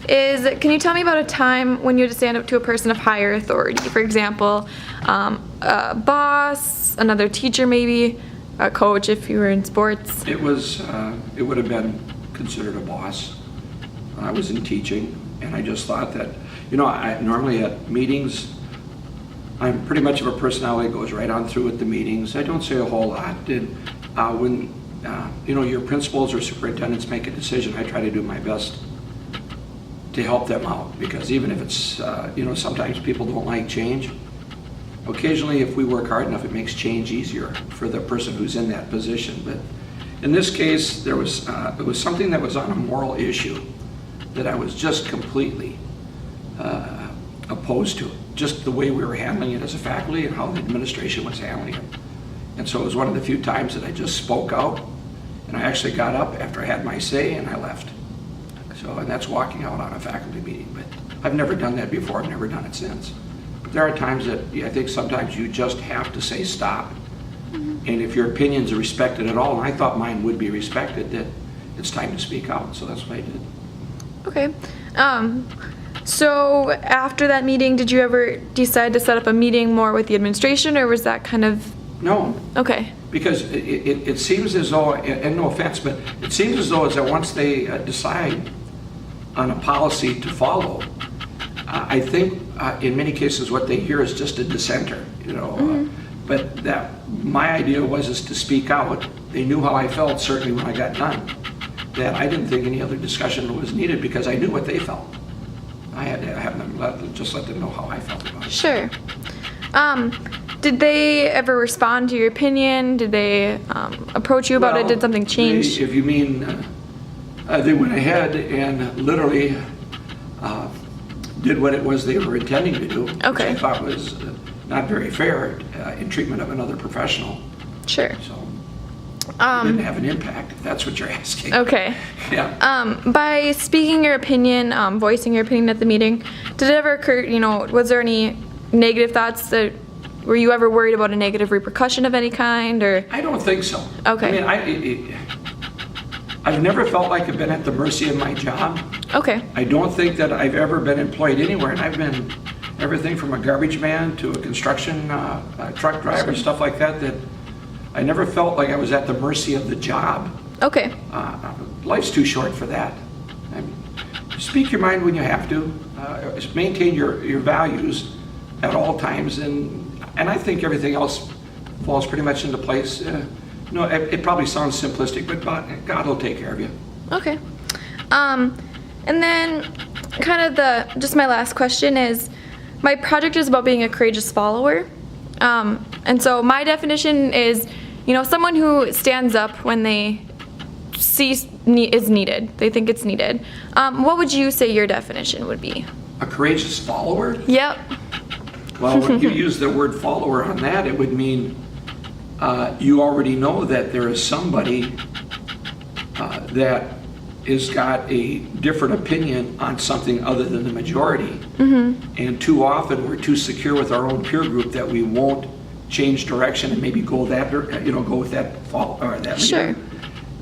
is, can you tell me about a time when you had to stand up to a person of higher authority? For example, a boss, another teacher maybe, a coach if you were in sports. It would have been considered a boss. I was in teaching, and I just thought that, I normally at meetings, I'm pretty much of a personality that goes right on through with the meetings. I don't say a whole lot. And when your principals or superintendents make a decision, I try to do my best to help them out, because even if it's sometimes people don't like change. Occasionally, if we work hard enough, it makes change easier for the person who's in that position. But in this case, it was something that was on a moral issue that I was just completely opposed to. Just the way we were handling it as a faculty and how the administration was handling it. And so it was one of the few times that I just spoke out, and I actually got up after I had my say and I left. And that's walking out on a faculty meeting. But I've never done that before. I've never done it since. But there are times that I think sometimes you just have to say stop. And if your opinions are respected at all, and I thought mine would be respected, that it's time to speak out. So that's what I did. Okay. So after that meeting, did you ever decide to set up a meeting more with the administration, or was that kind of... No. Okay. Because it seems as though, and no offense, but it seems as though that once they decide on a policy to follow, I think in many cases what they hear is just a dissenter, but that my idea was to speak out. They knew how I felt, certainly when I got done, that I didn't think any other discussion was needed because I knew what they felt. I had to have them let them know how I felt about it. Sure. Did they ever respond to your opinion? Did they approach you about it? Did something change? If you mean, they went ahead and literally did what it was they were intending to do, Okay. which I thought was not very fair in treatment of another professional. Sure. So it didn't have an impact, if that's what you're asking. Okay. Yeah. By speaking your opinion, voicing your opinion at the meeting, did it ever occur, was there any negative thoughts that... Were you ever worried about a negative repercussion of any kind, or? I don't think so. Okay. I mean, I've never felt like I've been at the mercy of my job. Okay. I don't think that I've ever been employed anywhere, and I've been everything from a garbage man to a construction truck driver, stuff like that, that I never felt like I was at the mercy of the job. Okay. Life's too short for that. I mean, speak your mind when you have to. Maintain your values at all times, and I think everything else falls pretty much into place. It probably sounds simplistic, but God will take care of you. Okay. And then kind of just my last question is, my project is about being a courageous follower. And so my definition is, someone who stands up when they see is needed. They think it's needed. What would you say your definition would be? A courageous follower? Yep. Well, when you use the word follower on that, it would mean you already know that there is somebody that has got a different opinion on something other than the majority. And too often we're too secure with our own peer group that we won't change direction and maybe go with that leader. Sure.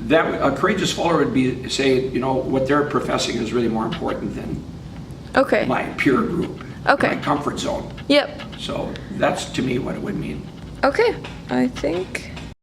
That a courageous follower would be say, what they're professing is really more important than my peer group. Okay. My comfort zone. Yep. So that's to me what it would mean. Okay. I think